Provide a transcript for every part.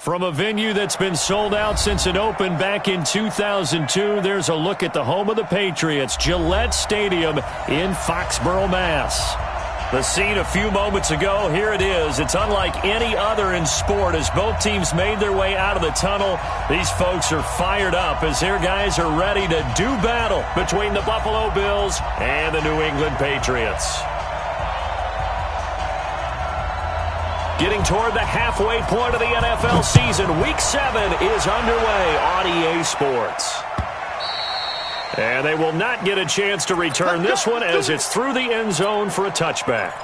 From a venue that's been sold out since it opened back in 2002, there's a look at the home of the Patriots, Gillette Stadium in Foxborough, Mass. The scene a few moments ago, here it is. It's unlike any other in sport as both teams made their way out of the tunnel. These folks are fired up as their guys are ready to do battle between the Buffalo Bills and the New England Patriots. Getting toward the halfway point of the NFL season, Week 7 is underway on EA Sports. And they will not get a chance to return this one as it's through the end zone for a touchback.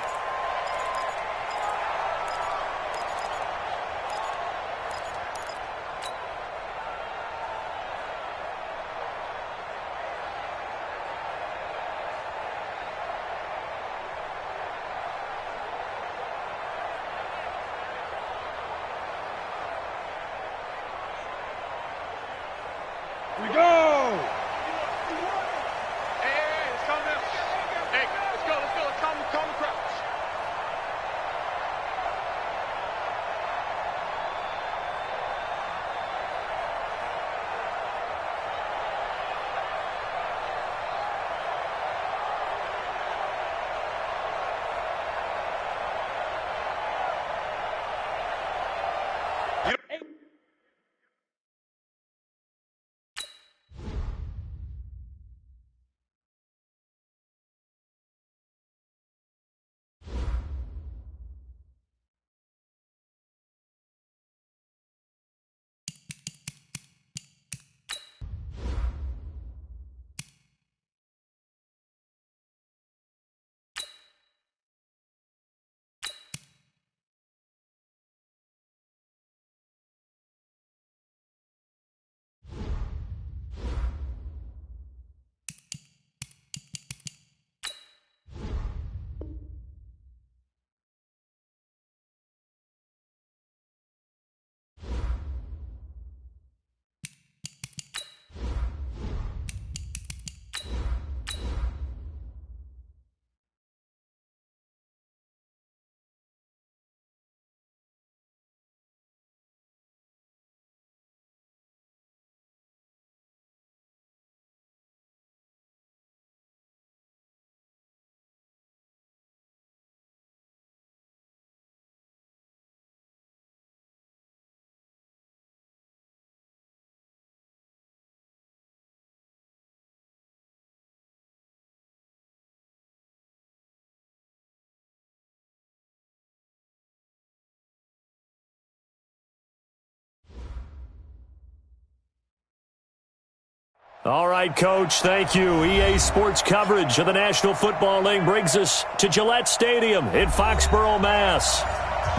All right, Coach, thank you. EA Sports coverage of the National Football League brings us to Gillette Stadium in Foxborough, Mass.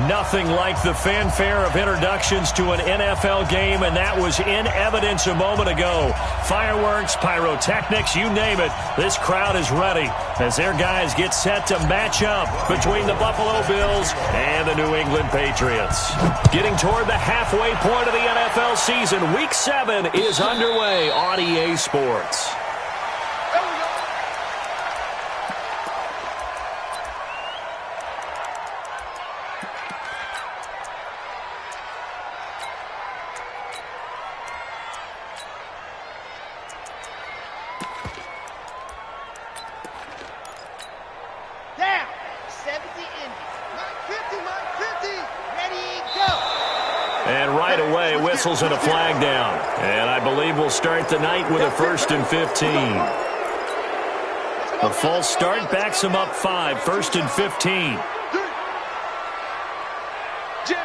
Nothing like the fanfare of introductions to an NFL game, and that was in evidence a moment ago. Fireworks, pyrotechnics, you name it. This crowd is ready as their guys get set to match up between the Buffalo Bills and the New England Patriots. Getting toward the halfway point of the NFL season, Week 7 is underway on EA Sports. And a flag down. And I believe we'll start the night with a 1st and 15. A false start backs them up 5. 1st and 15. Jim.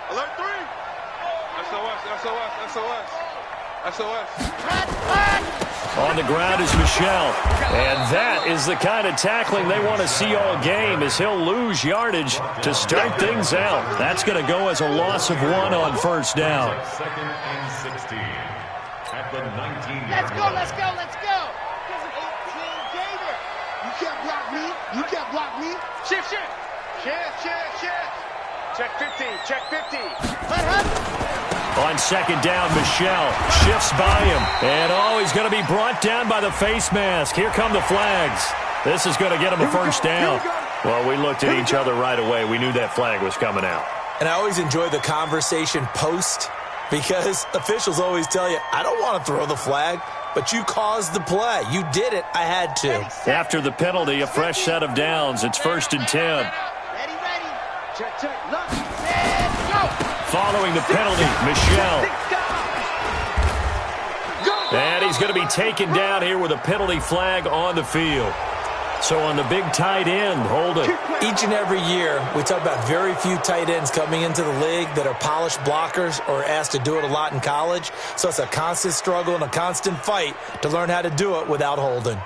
Alert 3. SOS. On the ground is Michel. And that is the kind of tackling they want to see all game as he'll lose yardage to start things out. That's going to go as a loss of 1 on 1st down. 2nd and 16 at the 19. Let's go. 18 Gator. You can't block me. Shift. Check 50. Let him. On 2nd down, Michel shifts by him. And, he's going to be brought down by the face mask. Here come the flags. This is going to get him a 1st down. Well, we looked at each other right away. We knew that flag was coming out. And I always enjoy the conversation post because officials always tell you, I don't want to throw the flag, but you caused the play. You did it. I had to. After the penalty, a fresh set of downs. It's 1st and 10. Ready. Check. Look. And go. Following the penalty, Michel. And he's going to be taken down here with a penalty flag on the field. So on the big tight end, Holden. Each and every year, we talk about very few tight ends coming into the league that are polished blockers or asked to do it a lot in college. So it's a constant struggle and a constant fight to learn how to do it without holding.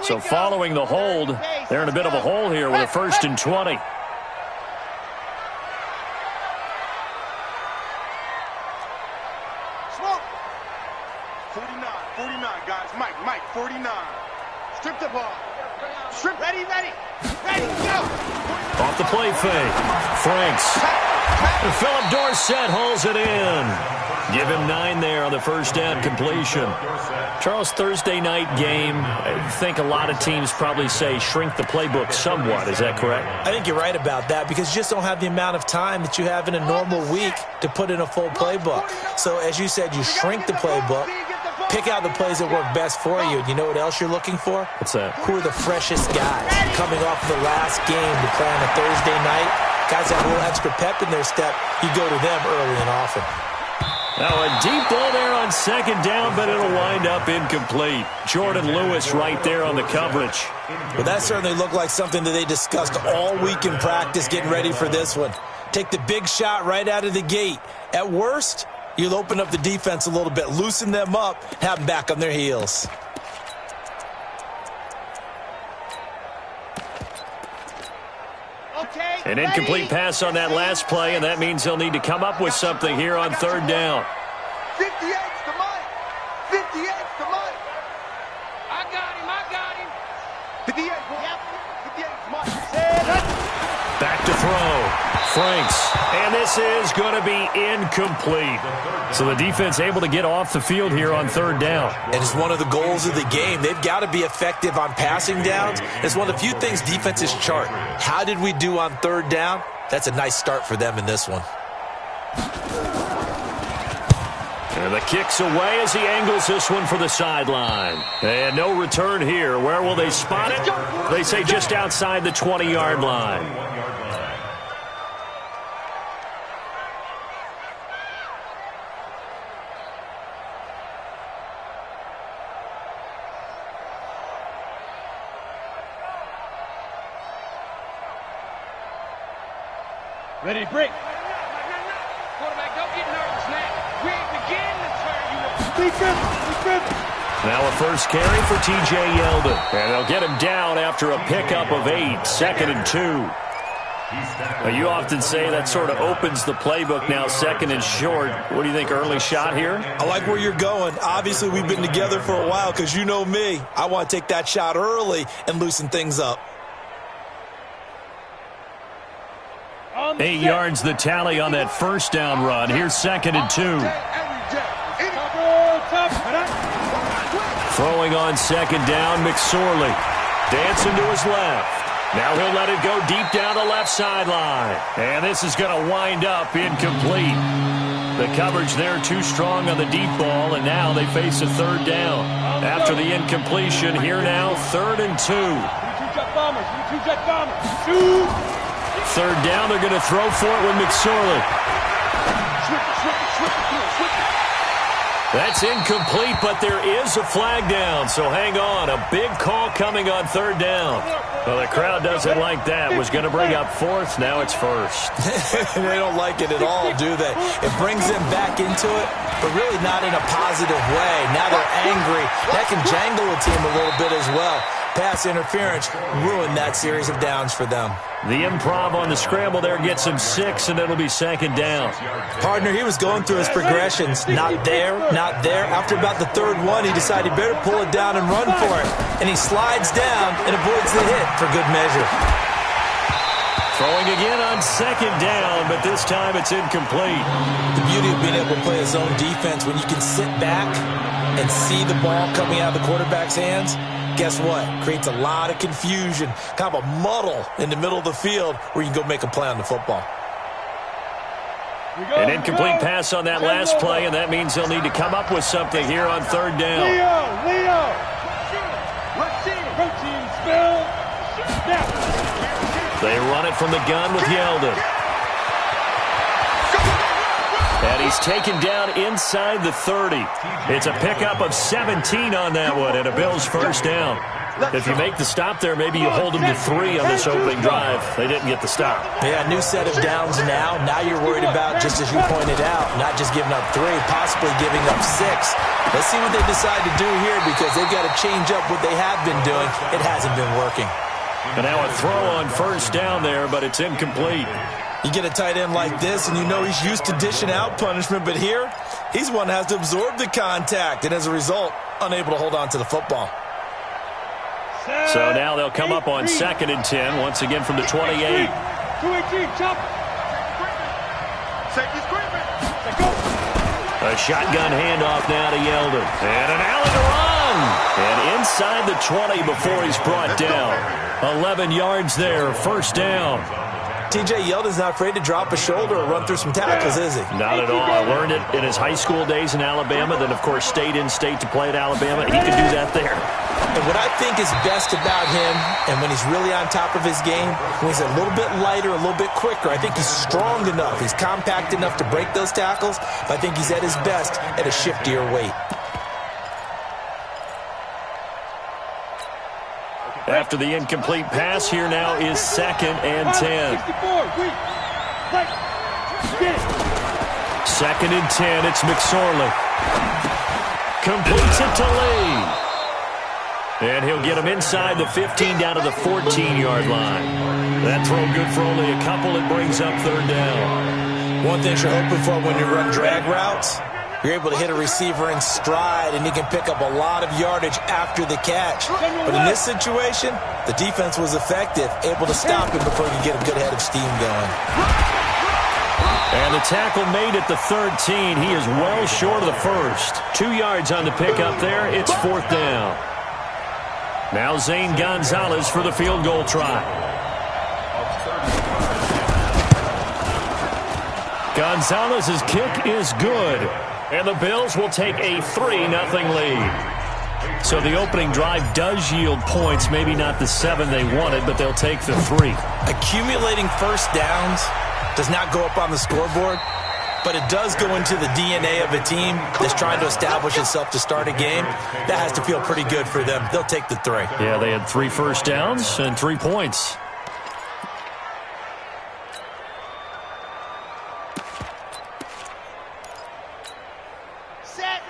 So following the hold, they're in a bit of a hole here with a 1st and 20. Smoke. 49, guys. Mike, 49. Strip the ball. Strip. Ready, go. Off the play fake. Franks. And Philip Dorsett holds it in. Give him 9 there on the first down completion. Charles, Thursday night game, I think a lot of teams probably say shrink the playbook somewhat. Is that correct? I think you're right about that because you just don't have the amount of time that you have in a normal week to put in a full playbook. So as you said, you shrink the playbook, pick out the plays that work best for you. You know what else you're looking for? What's that? Who are the freshest guys coming off the last game to play on a Thursday night? Guys have a little extra pep in their step. You go to them early and often. Now a deep ball there on 2nd down, but it'll wind up incomplete. Jordan Lewis right there on the coverage. Well, that certainly looked like something that they discussed all week in practice getting ready for this one. Take the big shot right out of the gate. At worst, you'll open up the defense a little bit, loosen them up, have them back on their heels. An incomplete pass on that last play, and that means they'll need to come up with something here on 3rd down. 58's the Mike. 58's the Mike. I got him. 58's Mike. Back to throw. Franks. And this is going to be incomplete. So the defense able to get off the field here on 3rd down. And it's one of the goals of the game. They've got to be effective on passing downs. It's one of the few things defenses chart. How did we do on 3rd down? That's a nice start for them in this one. And the kick's away as he angles this one for the sideline. And no return here. Where will they spot it? They say just outside the 20-yard line. Ready, break. Quarterback, don't get nervous now. We ain't beginning to turn you up. Defense. Now a first carry for T.J. Yeldon. And they'll get him down after a pickup of 8. 2nd and 2. Now, you often say that sort of opens the playbook now, 2nd and short. What do you think, early shot here? I like where you're going. Obviously, we've been together for a while because you know me. I want to take that shot early and loosen things up. 8 yards the tally on that first down run. Here's 2nd and 2. Throwing on 2nd down, McSorley. Dancing to his left. Now he'll let it go deep down the left sideline. And this is going to wind up incomplete. The coverage there too strong on the deep ball, and now they face a 3rd down. After the incompletion, here now, 3rd and 2. 3rd down, they're going to throw for it with McSorley. That's incomplete, but there is a flag down, so hang on. A big call coming on 3rd down. Well, the crowd doesn't like that. Was going to bring up 4th, now it's 1st. They don't like it at all, do they? It brings them back into it, but really not in a positive way. Now they're angry. That can jangle a team a little bit as well. Pass interference ruined that series of downs for them. The improv on the scramble there gets him 6, and it'll be 2nd down. Partner, he was going through his progressions. Not there, not there. After about the 3rd one, he decided he better pull it down and run for it. And he slides down and avoids the hit for good measure. Throwing again on second down, but this time it's incomplete. The beauty of being able to play a zone defense, when you can sit back and see the ball coming out of the quarterback's hands, guess what? Creates a lot of confusion, kind of a muddle in the middle of the field where you can go make a play on the football. An incomplete pass on that last play, and that means they'll need to come up with something here on third down. Leo! Protein spill! Now! They run it from the gun with Yeldon. And he's taken down inside the 30. It's a pickup of 17 on that one, and a Bills first down. If you make the stop there, maybe you hold them to 3 on this opening drive. They didn't get the stop. Yeah, new set of downs now. Now you're worried about, just as you pointed out, not just giving up 3, possibly giving up 6. Let's see what they decide to do here, because they've got to change up what they have been doing. It hasn't been working. And now a throw on first down there, but it's incomplete. You get a tight end like this, and you know he's used to dishing out punishment, but here, he's one that has to absorb the contact, and as a result, unable to hold on to the football. So now they'll come up on 2nd and 10, once again from the 28. 2-18, chop! A shotgun handoff now to Yeldon. And an alley to run. And inside the 20 before he's brought down. 11 yards there, first down. T.J. Yeldon's not afraid to drop a shoulder or run through some tackles, is he? Not at all. I learned it in his high school days in Alabama, then, of course, stayed in state to play at Alabama. He can do that there. And what I think is best about him, and when he's really on top of his game, when he's a little bit lighter, a little bit quicker, I think he's strong enough, he's compact enough to break those tackles. I think he's at his best at a shiftier weight. After the incomplete pass, here now is 2nd and 10. 2nd and 10, it's McSorley. Completes it to Lee. And he'll get him inside the 15 down to the 14-yard line. That throw good for only a couple. It brings up third down. One thing you're hoping for when you run drag routes, you're able to hit a receiver in stride, and he can pick up a lot of yardage after the catch. But in this situation, the defense was effective, able to stop him before he could get a good head of steam going. And the tackle made at the 13. He is well short of the first. 2 yards on the pickup there. It's 4th down. Now Zane Gonzalez for the field goal try. Gonzalez's kick is good. And the Bills will take a 3-0 lead. So the opening drive does yield points. Maybe not the 7 they wanted, but they'll take the 3. Accumulating first downs does not go up on the scoreboard, but it does go into the DNA of a team that's trying to establish itself to start a game. That has to feel pretty good for them. They'll take the 3. Yeah, they had 3 first downs and 3 points.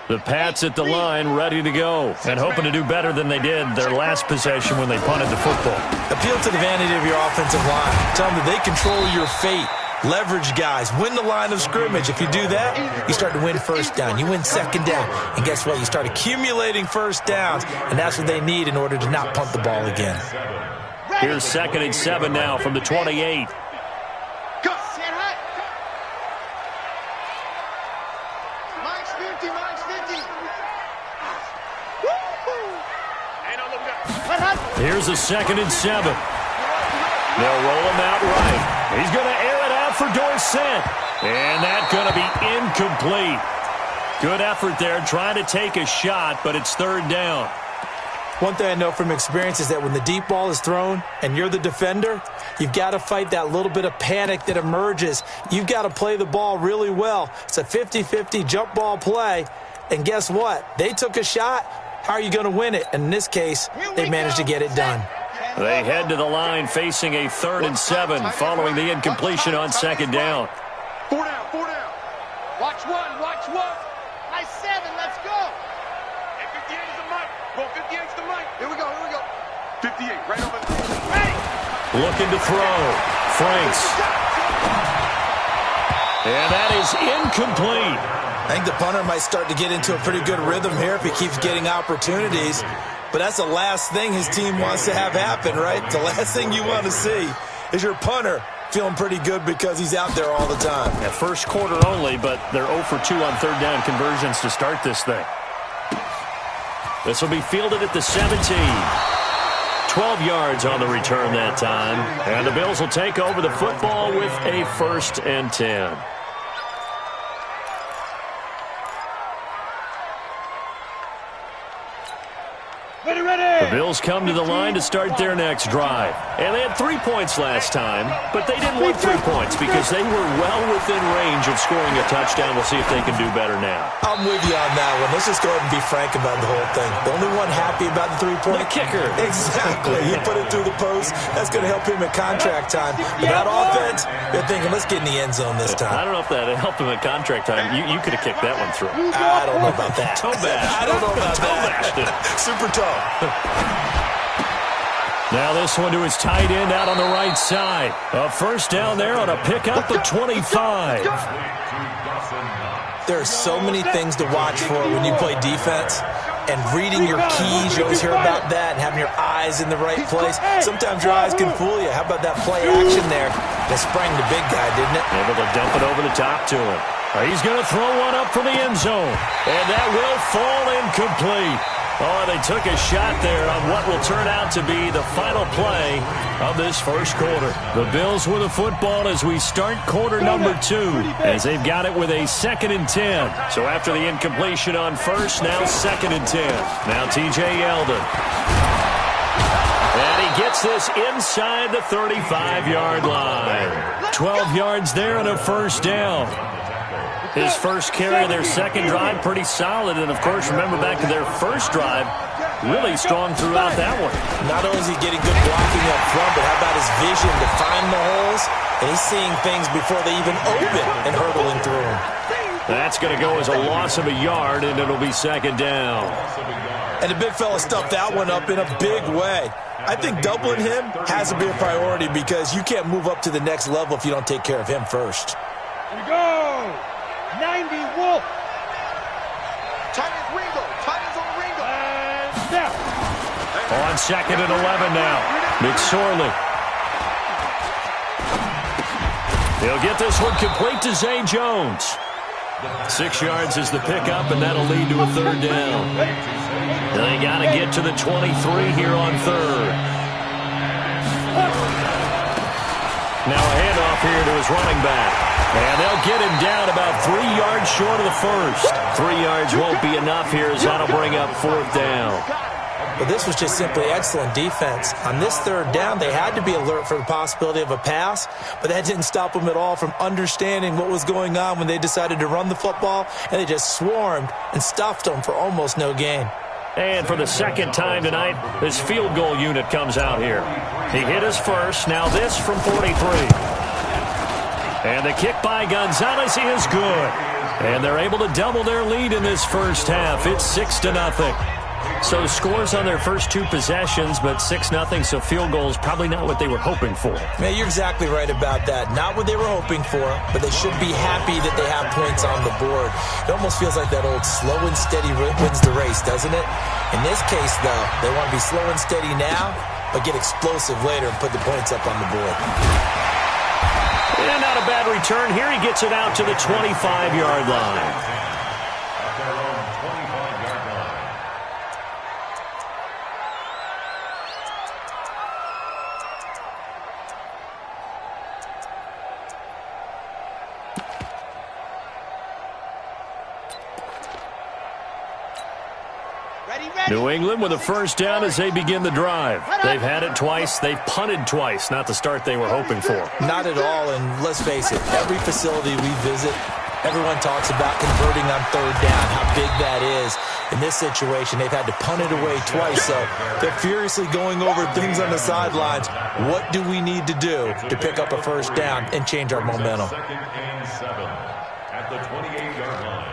The Pats at the line, ready to go, and hoping to do better than they did their last possession when they punted the football. Appeal to the vanity of your offensive line. Tell them that they control your fate. Leverage guys. Win the line of scrimmage. If you do that, you start to win first down. You win second down. And guess what? You start accumulating first downs, and that's what they need in order to not punt the ball again. Here's 2nd and 7 now from the 28. Here's a 2nd and 7. They'll roll him out right. He's going to air it out for Dorsett. And that's going to be incomplete. Good effort there, trying to take a shot, but it's 3rd down. One thing I know from experience is that when the deep ball is thrown and you're the defender, you've got to fight that little bit of panic that emerges. You've got to play the ball really well. It's a 50-50 jump ball play. And guess what? They took a shot. How are you going to win it? And in this case, they managed to get it done. They head to the line facing a 3rd and 7 following the incompletion on 2nd down. 4 down, 4 down. Watch one. Nice 7, let's go. And 58 is the mic. Go 58 is the mic. Here we go. 58, right over there. Hey! Looking to throw. Franks. And that is incomplete. I think the punter might start to get into a pretty good rhythm here if he keeps getting opportunities. But that's the last thing his team wants to have happen, right? The last thing you want to see is your punter feeling pretty good because he's out there all the time. Yeah, first quarter only, but they're 0 for 2 on third down conversions to start this thing. This will be fielded at the 17. 12 yards on the return that time. And the Bills will take over the football with a 1st and 10. The Bills come to the line to start their next drive. And they had 3 points last time, but they didn't want 3 points because they were well within range of scoring a touchdown. We'll see if they can do better now. I'm with you on that one. Let's just go ahead and be frank about the whole thing. The only one happy about the 3-point? The kicker. Exactly. He put it through the post. That's going to help him at contract time. But that offense, they're thinking, let's get in the end zone this time. I don't know if that helped him at contract time. You could have kicked that one through. I don't know about that. Toe bash. I don't know about that. Super toe. Now this one to his tight end out on the right side. A first down there on a pickup of 25. There are so many things to watch for when you play defense. And reading your keys, you always hear about that, and having your eyes in the right place. Sometimes your eyes can fool you. How about that play action there? That sprang the big guy, didn't it? Able to dump it over the top to him. He's going to throw one up for the end zone. And that will fall incomplete. Oh, they took a shot there on what will turn out to be the final play of this first quarter. The Bills with the football as we start quarter number 2, as they've got it with a 2nd and 10. So after the incompletion on first, now 2nd and 10. Now T.J. Yeldon. And he gets this inside the 35-yard line. 12 yards there and a first down. His first carry of their second drive, pretty solid. And, of course, remember back to their first drive, really strong throughout that one. Not only is he getting good blocking up front, but how about his vision to find the holes? And he's seeing things before they even open and hurdling through them. That's going to go as a loss of a yard, and it'll be 2nd down. And the big fella stuffed that one up in a big way. I think doubling him has to be a priority because you can't move up to the next level if you don't take care of him first. Here we go. 90 Wolf. Titans Ringo. Titans on Ringo. And snap. On 2nd and 11 now. McSorley. He'll get this one complete to Zay Jones. 6 yards is the pickup, and that'll lead to a 3rd down. They got to get to the 23 here on 3rd. Now a handoff here to his running back. And they'll get him down about 3 yards short of the first. 3 yards won't be enough here as that'll bring up 4th down. But this was just simply excellent defense. On this 3rd down, they had to be alert for the possibility of a pass, but that didn't stop them at all from understanding what was going on when they decided to run the football, and they just swarmed and stuffed them for almost no gain. And for the 2nd time tonight, this field goal unit comes out here. He hit his first, now this from 43. And the kick by Gonzalez is good. And they're able to double their lead in this first half. It's 6-0. So scores on their first 2 possessions, but 6-0, so field goals probably not what they were hoping for. Man, you're exactly right about that. Not what they were hoping for, but they should be happy that they have points on the board. It almost feels like that old slow and steady wins the race, doesn't it? In this case, though, they want to be slow and steady now, but get explosive later and put the points up on the board. And not a bad return. Here he gets it out to the 25-yard line. New England with a first down as they begin the drive. They've had it twice. They've punted twice. Not the start they were hoping for. Not at all, and let's face it, every facility we visit, everyone talks about converting on 3rd down, how big that is. In this situation, they've had to punt it away twice, so they're furiously going over things on the sidelines. What do we need to do to pick up a first down and change our momentum? 2nd and 7 at the 28-yard line.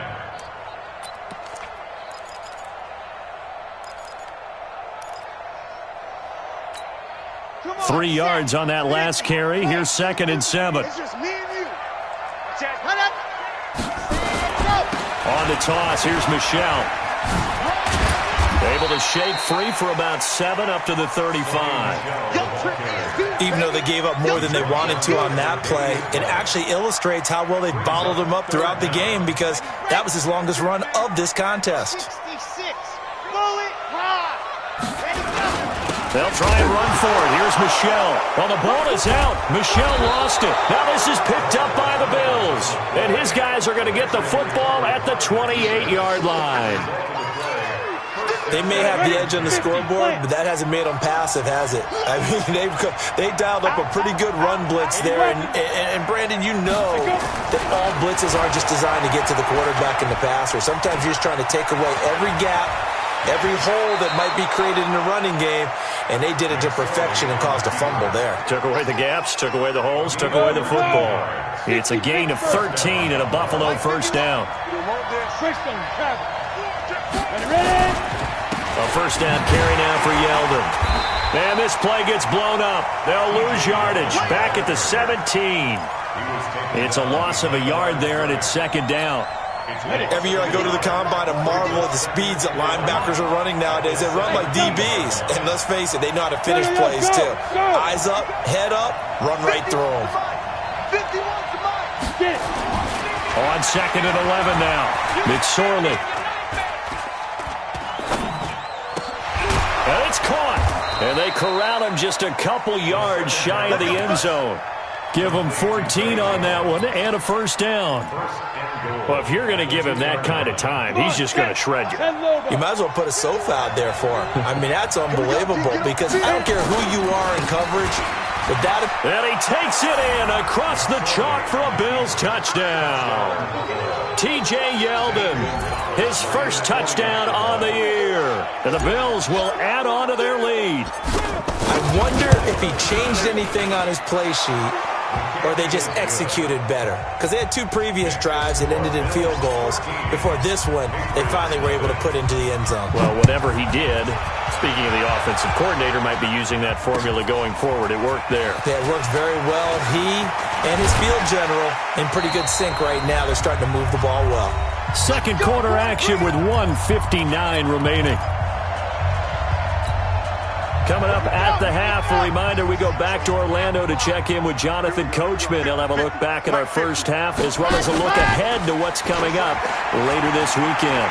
3 yards on that last carry. Here's 2nd and 7. It's just me and you. On the toss, here's Michelle. Able to shake free for about 7 up to the 35. Even though they gave up more than they wanted to on that play, it actually illustrates how well they bottled them up throughout the game because that was his longest run of this contest. 66. Bullet high. Ready, go. They'll try and run for it. Here's Michelle. Well, the ball is out. Michelle lost it. Now this is picked up by the Bills. And his guys are going to get the football at the 28-yard line. They may have the edge on the scoreboard, but that hasn't made them passive, has it? I mean, they dialed up a pretty good run blitz there. And Brandon, you know that all blitzes aren't just designed to get to the quarterback and the passer. Sometimes you're just trying to take away every gap, every hole that might be created in the running game, and they did it to perfection and caused a fumble there. Took away the gaps, took away the holes, took away the football. It's a gain of 13 and a Buffalo first down. A first down carry now for Yeldon. And this play gets blown up. They'll lose yardage. Back at the 17. It's a loss of a yard there, and it's second down. Every year I go to the combine and marvel at the speeds that linebackers are running nowadays. They run like DBs. And let's face it, they know how to finish plays too. Eyes up, head up, run right through them. On second and 11 now. McSorley. And it's caught. And they corral him just a couple yards shy of the end zone. Give him 14 on that one and a first down. Well, if you're going to give him that kind of time, he's just going to shred you. You might as well put a sofa out there for him. I mean, that's unbelievable because I don't care who you are in coverage. But that... And he takes it in across the chalk for a Bills touchdown. T.J. Yeldon, his first touchdown on the year. And the Bills will add on to their lead. I wonder if he changed anything on his play sheet or they just executed better. Because they had two previous drives that ended in field goals. Before this one, they finally were able to put into the end zone. Well, whatever he did, speaking of the offensive coordinator, might be using that formula going forward. It worked there. Yeah, it works very well. He and his field general in pretty good sync right now. They're starting to move the ball well. Second quarter action with 1:59 remaining. Coming up at the half, a reminder, we go back to Orlando to check in with Jonathan Coachman. He'll have a look back at our first half as well as a look ahead to what's coming up later this weekend.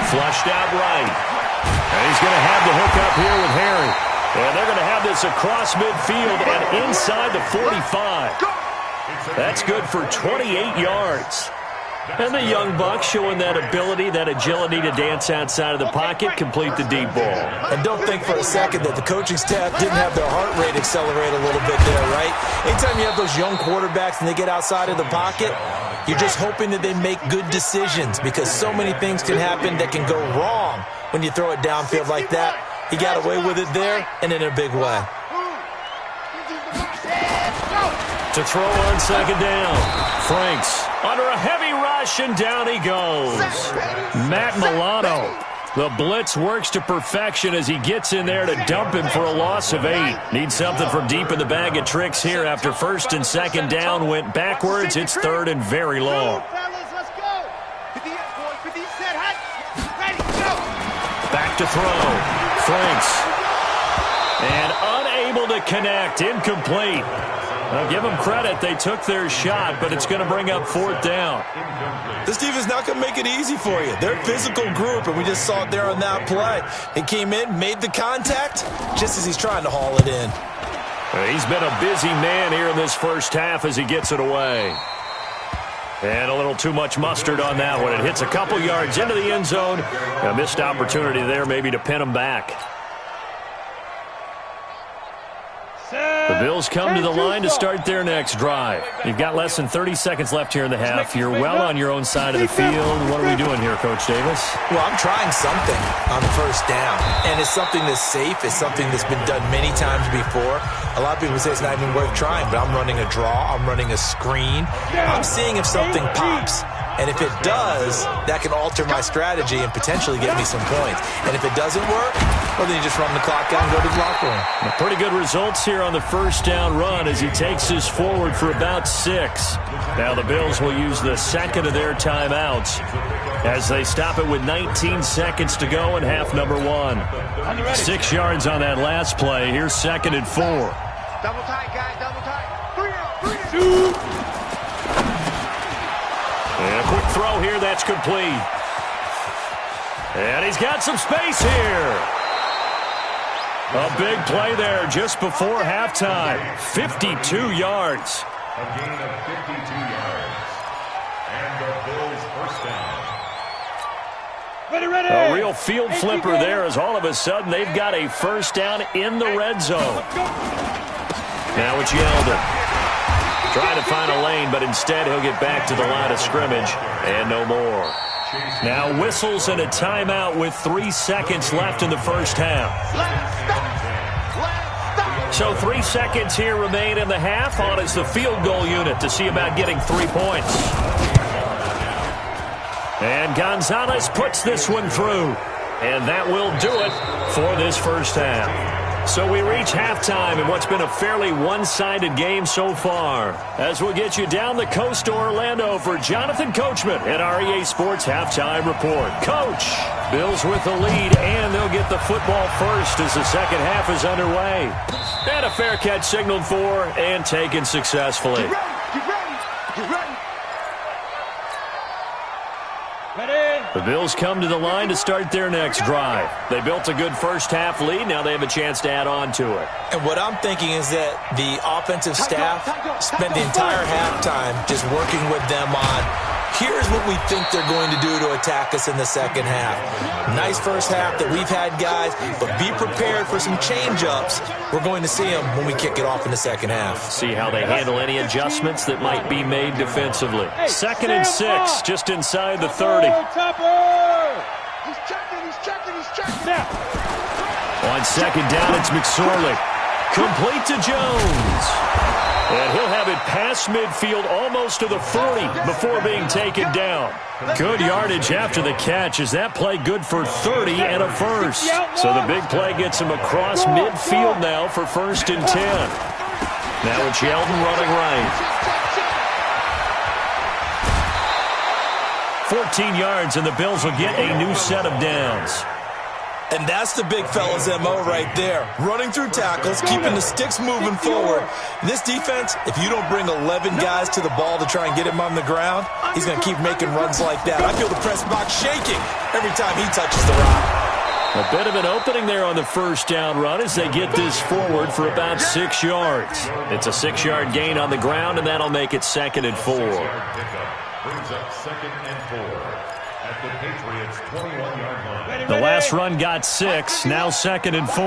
Flushed out right. And he's going to have the hook up here with Harry. And they're going to have this across midfield and inside the 45. That's good for 28 yards. And the young buck showing that ability, that agility to dance outside of the pocket, complete the deep ball. And don't think for a second that the coaching staff didn't have their heart rate accelerate a little bit there, right? Anytime you have those young quarterbacks and they get outside of the pocket, you're just hoping that they make good decisions because so many things can happen that can go wrong when you throw it downfield like that. He got away with it there and in a big way. To throw on second down. Franks under a heavy rush, and down he goes. Matt Milano. The blitz works to perfection as he gets in there to dump him for a loss of 8. Needs something from deep in the bag of tricks here after first and second down went backwards. It's third and very long. Back to throw. Franks. And unable to connect. Incomplete. I'll give them credit. They took their shot, but it's going to bring up fourth down. This defense is not going to make it easy for you. They're a physical group, and we just saw it there on that play. He came in, made the contact, just as he's trying to haul it in. He's been a busy man here in this first half as he gets it away. And a little too much mustard on that one. It hits a couple yards into the end zone. A missed opportunity there maybe to pin him back. The Bills come to the line to start their next drive. You've got less than 30 seconds left here in the half. You're well on your own side of the field. What are we doing here, Coach Davis? Well, I'm trying something on the first down. And it's something that's safe. It's something that's been done many times before. A lot of people say it's not even worth trying, but I'm running a draw. I'm running a screen. I'm seeing if something pops. And if it does, that can alter my strategy and potentially get me some points. And if it doesn't work, well, then you just run the clock out and go to the locker room. Pretty good results here on the first down run as he takes us forward for about 6. Now the Bills will use the second of their timeouts as they stop it with 19 seconds to go in half number one. 6 yards on that last play. Here's 2nd and 4. Double tight, guys, double tight. 3 out, 3 Shoot. And a quick throw here, that's complete. And he's got some space here. A big play there just before halftime. 52 yards. A gain of 52 yards. And the Bills first down. Ready. A real field flipper there as all of a sudden they've got a first down in the red zone. Now it's Yeldon. Trying to find a lane, but instead he'll get back to the line of scrimmage and no more. Now whistles and a timeout with 3 seconds left in the first half. So 3 seconds here remain in the half. On is the field goal unit to see about getting 3 points. And Gonzalez puts this one through. And that will do it for this first half. So we reach halftime in what's been a fairly one-sided game so far. As we'll get you down the coast to Orlando for Jonathan Coachman at our EA Sports Halftime Report. Coach, Bills with the lead, and they'll get the football first as the second half is underway. And a fair catch signaled for and taken successfully. Get ready, get ready. The Bills come to the line to start their next drive. They built a good first half lead. Now they have a chance to add on to it. And what I'm thinking is that the offensive staff spent the entire halftime just working with them on, here's what we think they're going to do to attack us in the second half. Nice first half that we've had, guys, but be prepared for some change-ups. We're going to see them when we kick it off in the second half. See how they handle any adjustments that might be made defensively. 2nd and 6, just inside the 30. He's checking. Now. On 2nd down, it's McSorley. Complete to Jones. And he'll have it past midfield almost to the 40 before being taken down. Good yardage after the catch. Is that play good for 30 and a first? So the big play gets him across midfield now for 1st and 10. Now it's Yeldon running right. 14 yards, and the Bills will get a new set of downs. And that's the big fella's MO right there. Running through tackles, keeping the sticks moving forward. In this defense, if you don't bring 11 guys to the ball to try and get him on the ground, he's going to keep making runs like that. I feel the press box shaking every time he touches the rock. A bit of an opening there on the first down run as they get this forward for about 6 yards. It's a 6-yard gain on the ground, and that'll make it 2nd and 4. Brings up 2nd and 4 at the Patriots' 21-yard line. The last run got 6, now 2nd and 4.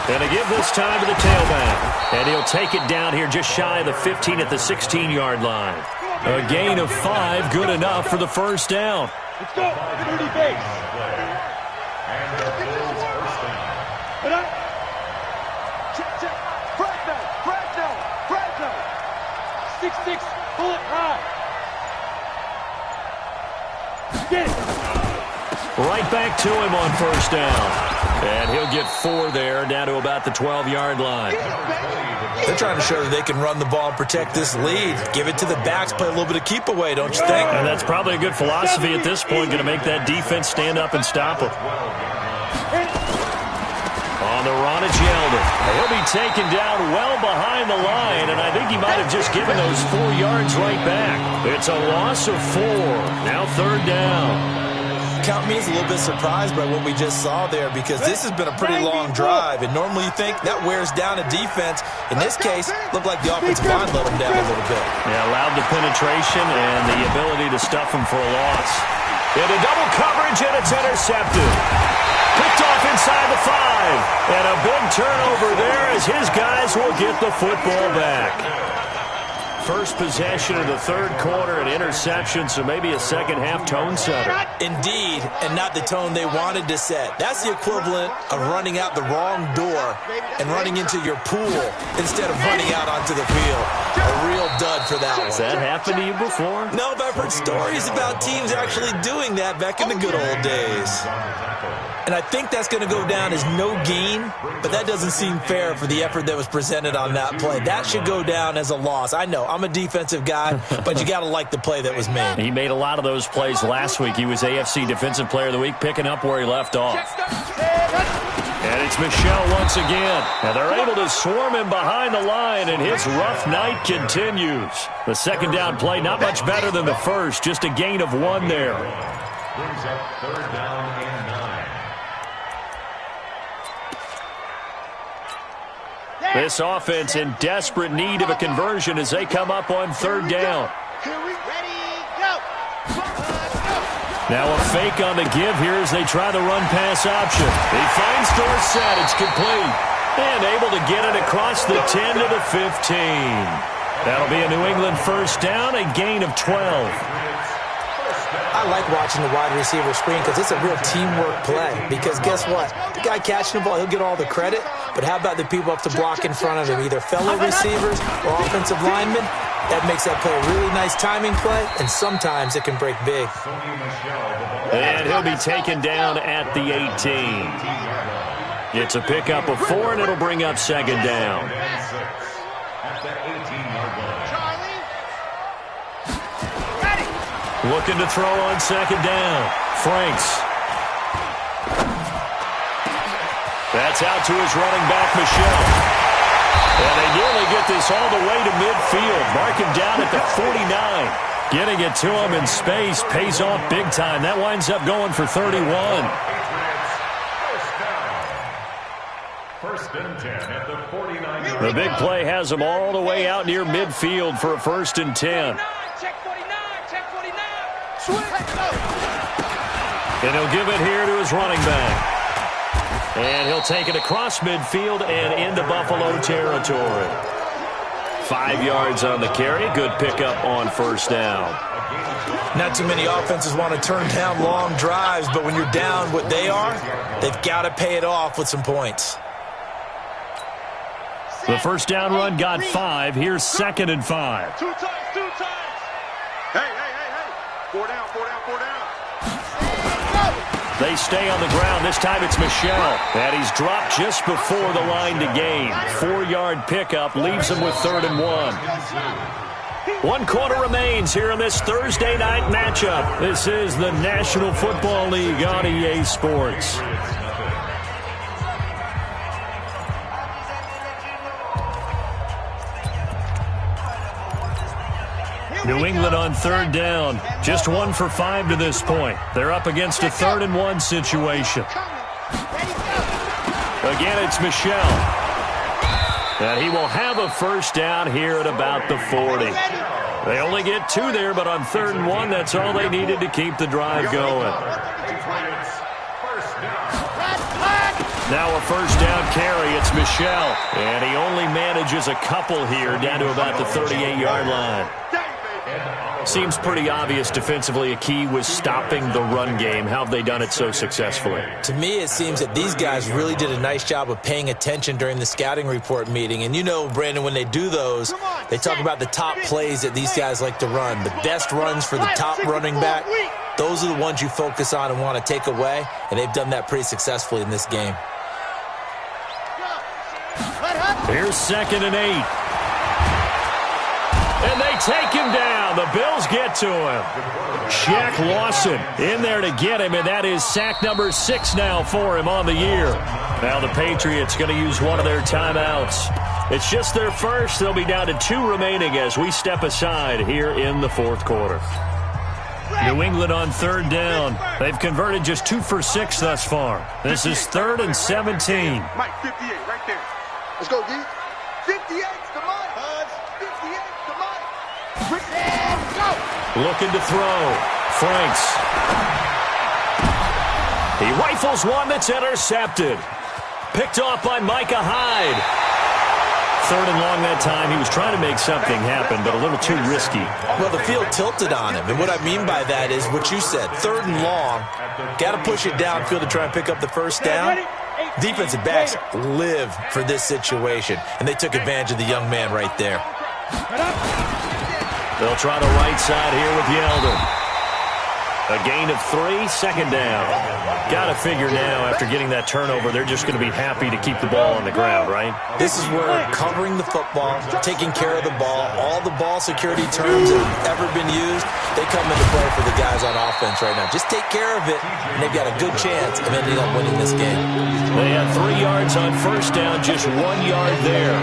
And they give this time to the tailback. And he'll take it down here just shy of the 15 at the 16-yard line. A gain of 5, good enough for the first down. Let's go. Dirty base. And the Bills first down. Check. Fresno. 6-6. Pull it high. Get it. Right back to him on first down. And he'll get 4 there, down to about the 12-yard line. They're trying to show that they can run the ball and protect this lead. Give it to the backs, play a little bit of keep away, don't you think? And that's probably a good philosophy at this point, going to make that defense stand up and stop him. On the run, it's Yeldon. He'll be taken down well behind the line, and I think he might have just given those 4 yards right back. It's a loss of 4. Now 3rd down. Count me as a little bit surprised by what we just saw there, because this has been a pretty long drive, and normally you think that wears down a defense. In this case, looked like the offensive line let them down a little bit. Yeah, allowed the penetration and the ability to stuff him for a loss. Into double coverage, and it's intercepted. Picked off inside the 5. And a big turnover there as his guys will get the football back. First possession of the 3rd quarter, an interception, so maybe a second-half tone setter. Indeed, and not the tone they wanted to set. That's the equivalent of running out the wrong door and running into your pool instead of running out onto the field. A real dud for that one. Has that happened to you before? No, but I've heard stories about teams actually doing that back in the good old days. And I think that's going to go down as no gain, but that doesn't seem fair for the effort that was presented on that play. That should go down as a loss. I know, I'm I'm a defensive guy, but you got to like the play that was made. He made a lot of those plays last week. He was AFC Defensive Player of the Week, picking up where he left off. And it's Michel once again. And they're able to swarm him behind the line, and his rough night continues. The second down play, not much better than the first, just a gain of 1 there. Brings up 3rd down and 9. This offense in desperate need of a conversion as they come up on 3rd down. Now a fake on the give here as they try the run-pass option. He finds Dorsett. It's complete. And able to get it across the 10 to the 15. That'll be a New England first down, a gain of 12. I like watching the wide receiver screen because it's a real teamwork play. Because guess what? The guy catching the ball, he'll get all the credit. But how about the people up to block in front of him, either fellow receivers or offensive linemen? That makes that play a really nice timing play, and sometimes it can break big. And he'll be taken down at the 18. It's a pickup of 4, and it'll bring up 2nd down. Looking to throw on 2nd down. Franks. That's out to his running back, Michel. And they nearly get this all the way to midfield. Mark him down at the 49. Getting it to him in space pays off big time. That winds up going for 31. First and 10 at the 49. The big play has him all the way out near midfield for a 1st and 10. And he'll give it here to his running back. And he'll take it across midfield and into Buffalo territory. 5 yards on the carry. Good pickup on 1st down. Not too many offenses want to turn down long drives, but when you're down what they are, they've got to pay it off with some points. The first down run got 5. Here's 2nd and 5. Two times. Hey. 4 down. They stay on the ground. This time it's Michel. And he's dropped just before the line to gain. 4-yard pickup leaves him with 3rd and 1. 1 quarter remains here in this Thursday night matchup. This is the National Football League on EA Sports. New England on 3rd down. Just 1 for 5 to this point. They're up against a 3rd and 1 situation. Again, it's Michel. And he will have a first down here at about the 40. They only get 2 there, but on 3rd and 1, that's all they needed to keep the drive going. Now a first down carry. It's Michel. And he only manages a couple here down to about the 38-yard line. Seems pretty obvious defensively a key was stopping the run game. How have they done it so successfully? To me, it seems that these guys really did a nice job of paying attention during the scouting report meeting. And you know, Brandon, when they do those, they talk about the top plays that these guys like to run. The best runs for the top running back, those are the ones you focus on and want to take away. And they've done that pretty successfully in this game. Here's 2nd and 8. And they take him down. The Bills get to him. Shaq Lawson in there to get him, and that is sack number 6 now for him on the year. Now the Patriots going to use one of their timeouts. It's just their first. They'll be down to 2 remaining as we step aside here in the 4th quarter. New England on 3rd down. They've converted just 2 for 6 thus far. This is 3rd and 17. Mike, 58 right there. Let's go, D. 58's the money. 58's the money. Go. Looking to throw. Franks. He rifles one that's intercepted. Picked off by Micah Hyde. 3rd and long that time. He was trying to make something happen, but a little too risky. Well, the field tilted on him, and what I mean by that is what you said. 3rd and long, got to push it downfield to try and pick up the first down. Defensive backs live for this situation, and they took advantage of the young man right there. They'll try the right side here with Yeldon. A gain of 3, second down. Got to figure now, after getting that turnover, they're just going to be happy to keep the ball on the ground, right? This is where covering the football, taking care of the ball, all the ball security terms that have ever been used, they come into play for the guys on offense right now. Just take care of it, and they've got a good chance of ending up winning this game. They have 3 yards on first down, just 1 yard there.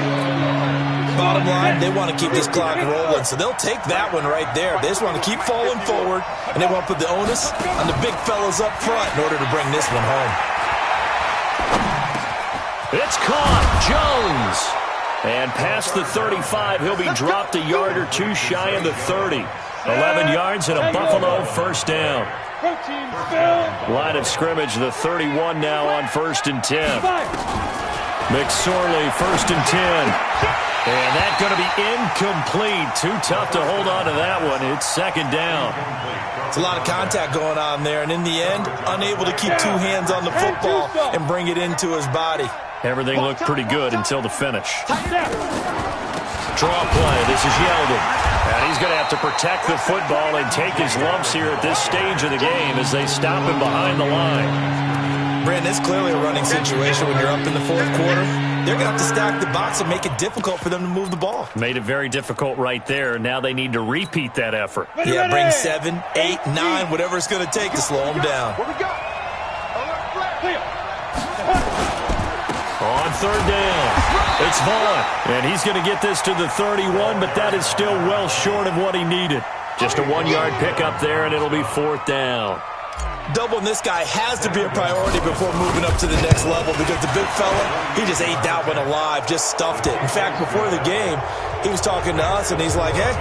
Bottom line, they want to keep this clock rolling, so they'll take that one right there. They just want to keep falling forward, and they want to put the onus on the big fellas up front in order to bring this one home. It's caught. Jones. And past the 35, he'll be dropped a yard or 2 shy of the 30. 11 yards and a Buffalo first down. Line of scrimmage, the 31 now on 1st and 10. McSorley, 1st and 10. And that's going to be incomplete. Too tough to hold on to that one. It's 2nd down. It's a lot of contact going on there, and in the end, unable to keep 2 hands on the football and bring it into his body. Everything looked pretty good until the finish. Draw play. This is Yeldon. And he's going to have to protect the football and take his lumps here at this stage of the game as they stop him behind the line. Brandon, it's clearly a running situation when you're up in the 4th quarter. They're going to have to stack the box and make it difficult for them to move the ball. Made it very difficult right there. Now they need to repeat that effort. Yeah, bring 7, 8, 9, whatever it's going to take to slow them down. On 3rd down, it's Vaughn. And he's going to get this to the 31, but that is still well short of what he needed. Just a 1-yard pickup there, and it'll be 4th down. Doubling this guy has to be a priority before moving up to the next level because the big fella, he just ate that one alive, just stuffed it. In fact, before the game, he was talking to us, and he's like, hey,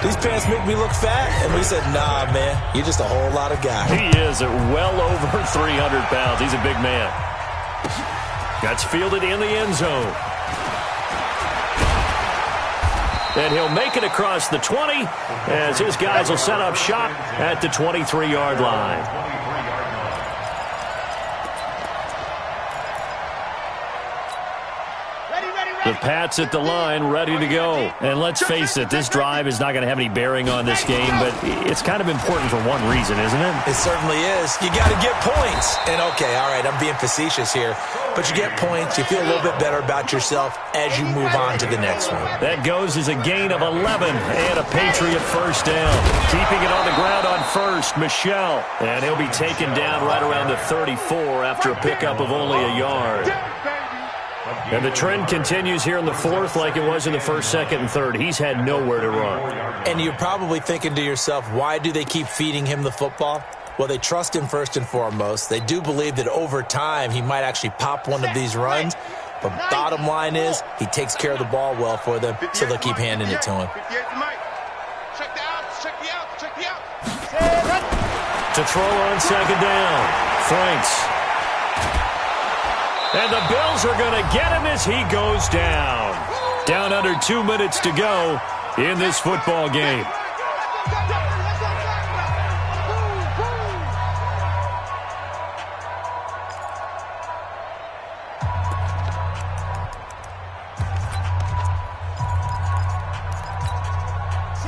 these pants make me look fat. And we said, nah, man, you're just a whole lot of guy. He is at well over 300 pounds. He's a big man. That's fielded in the end zone. And he'll make it across the 20 as his guys will set up shop at the 23-yard line. The Pats at the line, ready to go. And let's face it, this drive is not going to have any bearing on this game, but it's kind of important for one reason, isn't it? It certainly is. You got to get points. And, okay, all right, I'm being facetious here, but you get points, you feel a little bit better about yourself as you move on to the next one. That goes as a gain of 11 and a Patriot first down. Keeping it on the ground on first, Michel. And he'll be taken down right around the 34 after a pickup of only a yard. And the trend continues here in the 4th like it was in the 1st, 2nd, and 3rd. He's had nowhere to run. And you're probably thinking to yourself, why do they keep feeding him the football? Well, they trust him first and foremost. They do believe that over time he might actually pop one of these runs. But bottom line is he takes care of the ball well for them, so they'll keep handing it to him. To throw on 2nd down, Franks. And the Bills are going to get him as he goes down. Down under 2 minutes to go in this football game.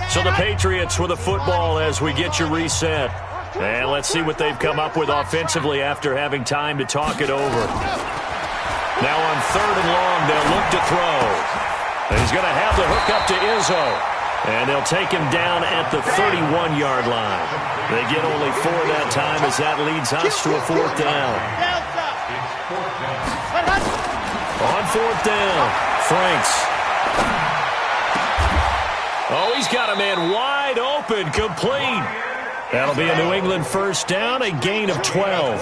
So the Patriots with the football as we get you reset. And let's see what they've come up with offensively after having time to talk it over. Now on 3rd and long, they'll look to throw. And he's going to have the hook up to Izzo. And they'll take him down at the 31-yard line. They get only 4 that time as that leads us to a 4th down. On 4th down, Franks. Oh, he's got a man wide open, complete. That'll be a New England first down, a gain of 12.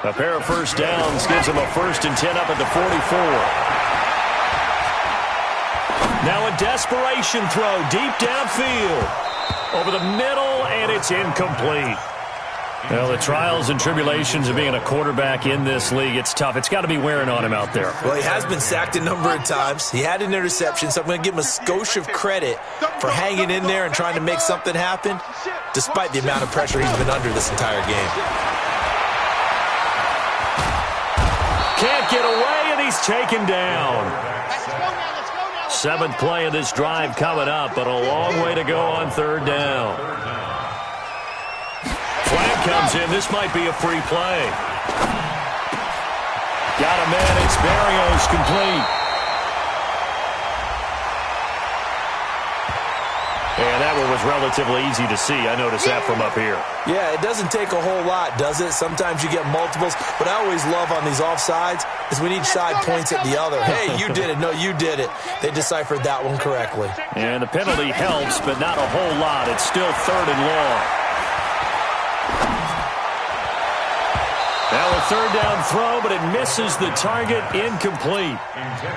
A pair of first downs gives him a 1st and 10 up at the 44. Now a desperation throw deep downfield. Over the middle, and it's incomplete. Well, the trials and tribulations of being a quarterback in this league, it's tough. It's got to be wearing on him out there. Well, he has been sacked a number of times. He had an interception, so I'm going to give him a skosh of credit for hanging in there and trying to make something happen, despite the amount of pressure he's been under this entire game. Can't get away, and he's taken down. 7th play of this drive coming up, but a long way to go on 3rd down. comes in. This might be a free play. Got a man. It's Barrios complete. And that one was relatively easy to see. I noticed that from up here. Yeah, it doesn't take a whole lot, does it? Sometimes you get multiples. What I always love on these offsides is when each side points at the other. Hey, you did it. No, you did it. They deciphered that one correctly. And the penalty helps, but not a whole lot. It's still 3rd and long. Now a 3rd down throw, but it misses the target. Incomplete.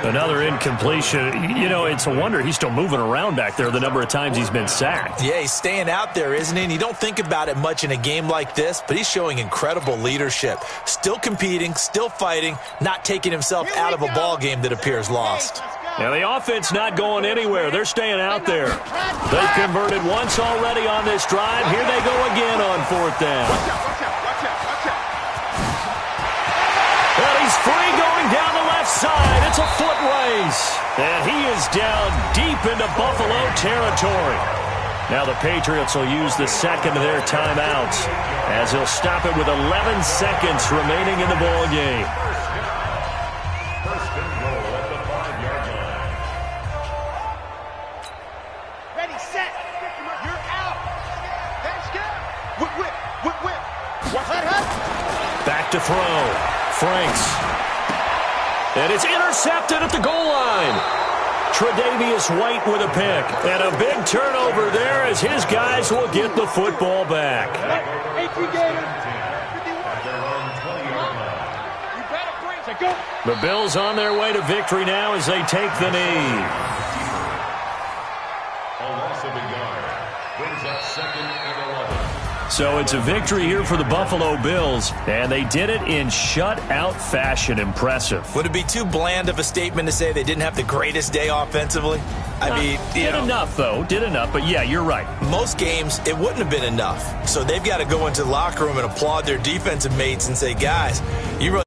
Another incompletion. You know, it's a wonder he's still moving around back there the number of times he's been sacked. Yeah, he's staying out there, isn't he? And you don't think about it much in a game like this, but he's showing incredible leadership. Still competing, still fighting, not taking himself out of a ball game that appears lost. Now the offense not going anywhere. They're staying out there. They've converted once already on this drive. Here they go again on 4th down. And he's free going down the left side. It's a foot race. And he is down deep into Buffalo territory. Now the Patriots will use the second of their timeouts as he'll stop it with 11 seconds remaining in the ball game. First and goal at the 5-yard line. Ready, set. You're out. Let's go. Whip. Back to throw. Franks. And it's intercepted at the goal line. Tre'Davious White with a pick. And a big turnover there as his guys will get the football back. The Bills on their way to victory now as they take the knee. A loss of a yard brings up 2nd and 11. So it's a victory here for the Buffalo Bills, and they did it in shutout fashion. Impressive. Would it be too bland of a statement to say they didn't have the greatest day offensively? I mean, did enough, though. Did enough, but yeah, you're right. Most games, it wouldn't have been enough. So they've got to go into the locker room and applaud their defensive mates and say, guys, you really